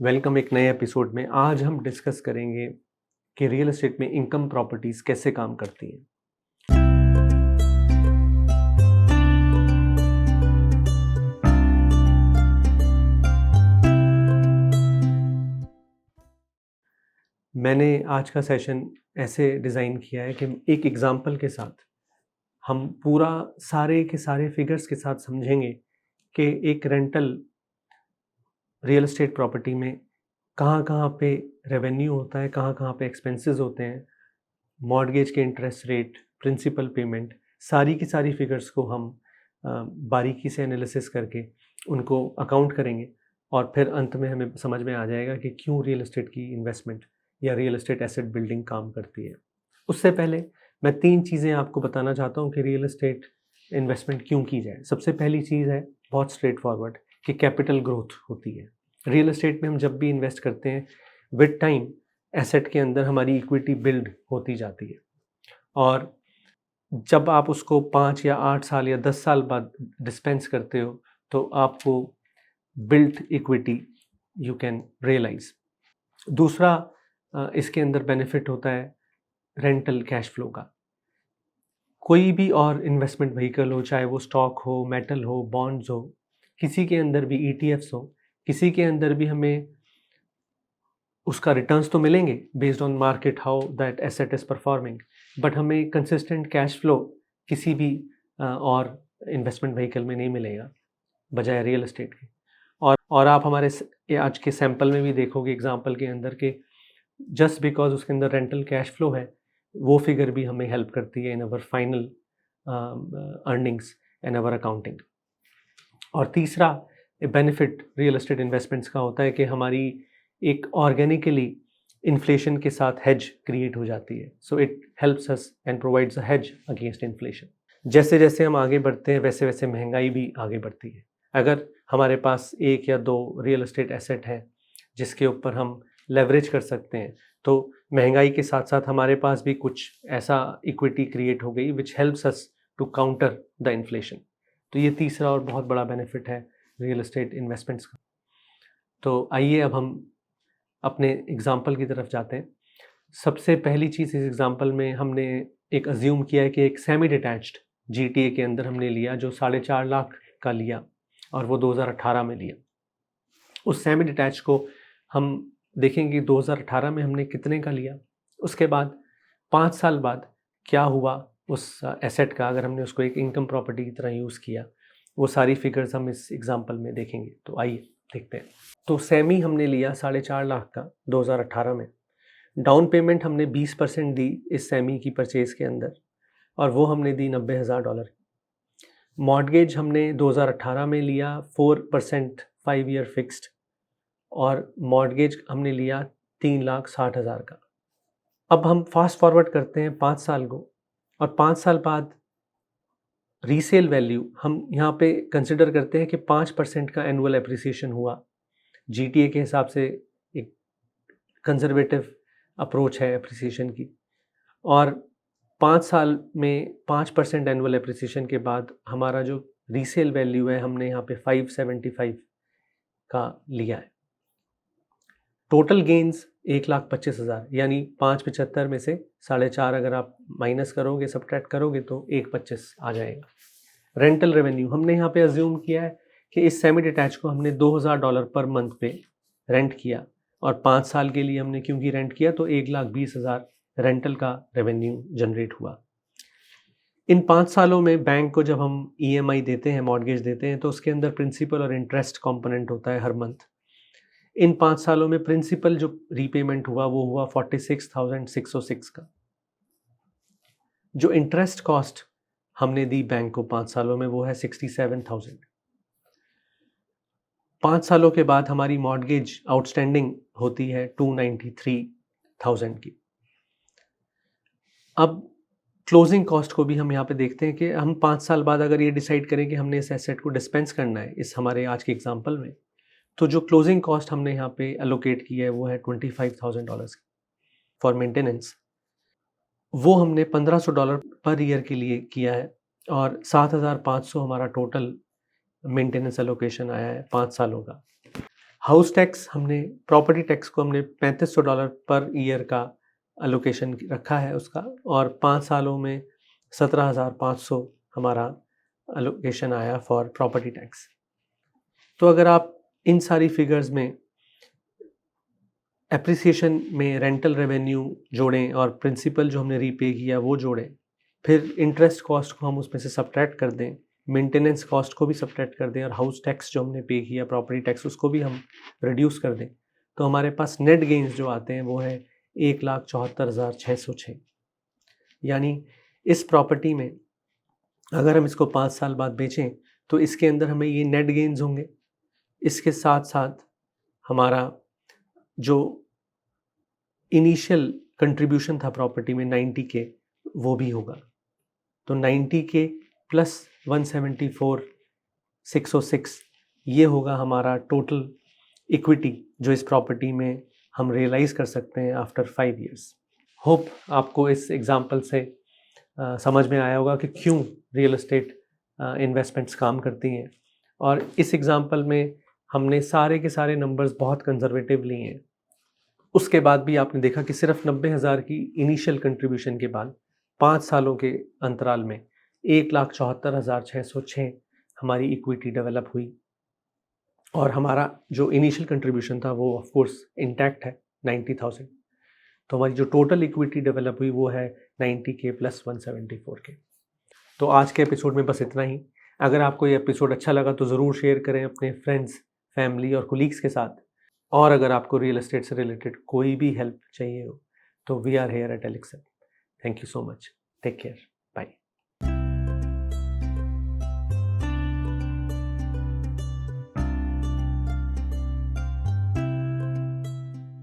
Welcome एक नए episode में। आज हम डिस्कस करेंगे कि रियल एस्टेट में इनकम प्रॉपर्टीज कैसे काम करती हैं। मैंने आज का सेशन ऐसे डिज़ाइन किया है कि एक एग्जांपल के साथ हम पूरा सारे के सारे फिगर्स के साथ समझेंगे कि एक रेंटल रियल एस्टेट प्रॉपर्टी में कहाँ कहाँ पे रेवेन्यू होता है, कहाँ कहाँ पे एक्सपेंसेस होते हैं, मॉर्गेज के इंटरेस्ट रेट, प्रिंसिपल पेमेंट, सारी की सारी फिगर्स को हम बारीकी से एनालिसिस करके उनको अकाउंट करेंगे और फिर अंत में हमें समझ में आ जाएगा कि क्यों रियल एस्टेट की इन्वेस्टमेंट या रियल एस्टेट एसेट बिल्डिंग काम करती है। उससे पहले मैं 3 चीज़ें आपको बताना चाहता हूँ कि रियल एस्टेट इन्वेस्टमेंट क्यों की जाए। सबसे पहली चीज़ है बहुत स्ट्रेट फॉरवर्ड कि कैपिटल ग्रोथ होती है। रियल एस्टेट में हम जब भी इन्वेस्ट करते हैं विद टाइम एसेट के अंदर हमारी इक्विटी बिल्ड होती जाती है और जब आप उसको 5 या 8 साल या 10 साल बाद डिस्पेंस करते हो तो आपको built equity you can realise. दूसरा इसके अंदर बेनिफिट होता है रेंटल कैश फ्लो का। कोई भी और इन्वेस्टमेंट व्हीकल हो, चाहे वो स्टॉक हो, मेटल हो, बॉन्ड्स हो, किसी के अंदर भी ETFs हो, किसी के अंदर भी हमें उसका रिटर्न्स तो मिलेंगे based on market how that asset is performing, but हमें कंसिस्टेंट कैश फ्लो किसी भी और इन्वेस्टमेंट व्हीकल में नहीं मिलेगा बजाय रियल एस्टेट के। और आप हमारे आज के सैंपल में भी देखोगे एग्जांपल के अंदर के जस्ट बिकॉज उसके अंदर रेंटल कैश फ्लो है, वो फिगर भी हमें हेल्प करती है in our final earnings and our accounting. और तीसरा बेनिफिट रियल एस्टेट इन्वेस्टमेंट्स का होता है कि हमारी एक ऑर्गेनिकली इन्फ्लेशन के साथ हेज क्रिएट हो जाती है। So it helps us and provides a hedge against inflation. जैसे जैसे हम आगे बढ़ते हैं वैसे वैसे महंगाई भी आगे बढ़ती है। अगर हमारे पास 1 या 2 रियल एस्टेट एसेट है जिसके ऊपर हम लेवरेज कर सकते हैं तो महंगाई के साथ साथ हमारे पास भी कुछ ऐसा इक्विटी क्रिएट हो गई which helps us to counter the inflation. तो ये तीसरा और बहुत बड़ा बेनिफिट है रियल एस्टेट इन्वेस्टमेंट्स का। तो आइए अब हम अपने एग्जाम्पल की तरफ जाते हैं। सबसे पहली चीज़ इस एग्जाम्पल में हमने एक अज्यूम किया है कि एक सेमी डिटैच्ड GTA के अंदर हमने लिया जो 4.5 लाख का लिया और वो 2018 में लिया। उस सेमी डिटैच को हम देखेंगे 2018 में हमने कितने का लिया, उसके बाद 5 साल बाद क्या हुआ उस एसेट का, अगर हमने उसको एक इनकम प्रॉपर्टी की तरह यूज़ किया, वो सारी फिगर्स हम इस एग्जाम्पल में देखेंगे। तो आइए देखते हैं। तो सेमी हमने लिया 4.5 लाख का 2018 में। डाउन पेमेंट हमने 20% दी इस सेमी की परचेज के अंदर और वो हमने दी $90,000। मॉर्गेज हमने 2018 में लिया 4% 5 ईयर फिक्स्ड और मॉर्गेज हमने लिया 3,60,000 का। अब हम फास्ट फॉरवर्ड करते हैं 5 साल को और 5 साल बाद रीसेल वैल्यू हम यहाँ पे कंसिडर करते हैं कि 5% का एनुअल एप्रिसिएशन हुआ। GTA के हिसाब से एक कंजर्वेटिव अप्रोच है एप्रिसिएशन की और 5 साल में 5% एनुअल एप्रिसिएशन के बाद हमारा जो रीसेल वैल्यू है हमने यहाँ पे 575 का लिया है। टोटल गेन्स 1,25,000 यानी 575 में से 4.5 अगर आप माइनस करोगे, सब्ट्रैक्ट करोगे तो 1,25 आ जाएगा। रेंटल रेवेन्यू हमने यहाँ पे अज्यूम किया है कि इस सेमी डिटैच को हमने $2,000 पर मंथ पे रेंट किया और 5 साल के लिए हमने क्योंकि रेंट किया तो 1,20,000 रेंटल का रेवेन्यू जनरेट हुआ। इन 5 सालों में बैंक को जब हम EMI देते हैं, मॉर्गेज देते हैं, तो उसके अंदर प्रिंसिपल और इंटरेस्ट कंपोनेंट होता है हर मंथ। इन 5 सालों में प्रिंसिपल जो रीपेमेंट हुआ वो हुआ 46,606 का। जो इंटरेस्ट कॉस्ट हमने दी बैंक को 5 सालों में वो है 67,000। 5 सालों के बाद हमारी मॉर्गेज आउटस्टैंडिंग होती है 293,000 की। अब क्लोजिंग कॉस्ट को भी हम यहाँ पे देखते हैं कि हम 5 साल बाद अगर ये डिसाइड करें कि हमने इस एसेट को डिस्पेंस करना है इस हमारे आज के एग्जांपल में, तो जो क्लोजिंग कॉस्ट हमने यहाँ पे एलोकेट की है वो है $25,000 फॉर मेंटेनेंस। वो हमने $1,500 पर ईयर के लिए किया है और 7,500 हमारा टोटल मेंटेनेंस एलोकेशन आया है 5 सालों का। हाउस टैक्स हमने, प्रॉपर्टी टैक्स को हमने $3500 पर ईयर का अलोकेशन रखा है उसका, और 5 सालों में 17,500 हमारा अलोकेशन आया फॉर प्रॉपर्टी टैक्स। तो अगर आप इन सारी फिगर्स में एप्रिसिएशन में रेंटल रेवेन्यू जोड़ें और प्रिंसिपल जो हमने रीपे किया वो जोड़ें, फिर इंटरेस्ट कॉस्ट को हम उसमें से सब्ट्रैक्ट कर दें, मेंटेनेंस कॉस्ट को भी सब्ट्रैक्ट कर दें, और हाउस टैक्स जो हमने पे किया, प्रॉपर्टी टैक्स, उसको भी हम रिड्यूस कर दें, तो हमारे पास नेट गेन्स जो आते हैं वो है 1,74,606। यानी इस प्रॉपर्टी में अगर हम इसको 5 साल बाद बेचें तो इसके अंदर हमें ये नेट गेन्स होंगे। इसके साथ साथ हमारा जो इनिशियल कंट्रीब्यूशन था प्रॉपर्टी में 90 के, वो भी होगा। तो 90 के प्लस 174,606 ये होगा हमारा टोटल इक्विटी जो इस प्रॉपर्टी में हम रियलाइज़ कर सकते हैं आफ्टर 5 इयर्स। होप आपको इस एग्जांपल से समझ में आया होगा कि क्यों रियल एस्टेट इन्वेस्टमेंट्स काम करती हैं। और इस एग्जांपल में हमने सारे के सारे नंबर्स बहुत कंजर्वेटिव लिए हैं। उसके बाद भी आपने देखा कि सिर्फ 90,000 की इनिशियल कंट्रीब्यूशन के बाद 5 सालों के अंतराल में 1,74,606 हमारी इक्विटी डेवलप हुई, और हमारा जो इनिशियल कंट्रीब्यूशन था वो ऑफ कोर्स इंटैक्ट है 90,000। तो हमारी जो टोटल इक्विटी डेवलप हुई वो है 90 के प्लस 174 के। तो आज के एपिसोड में बस इतना ही। अगर आपको ये एपिसोड अच्छा लगा तो ज़रूर शेयर करें अपने फ्रेंड्स, फैमिली और कोलीग्स के साथ। और अगर आपको रियल एस्टेट से रिलेटेड कोई भी हेल्प चाहिए हो तो वी आर हेयर एट एलेक्सेप। Thank you so much. Take care.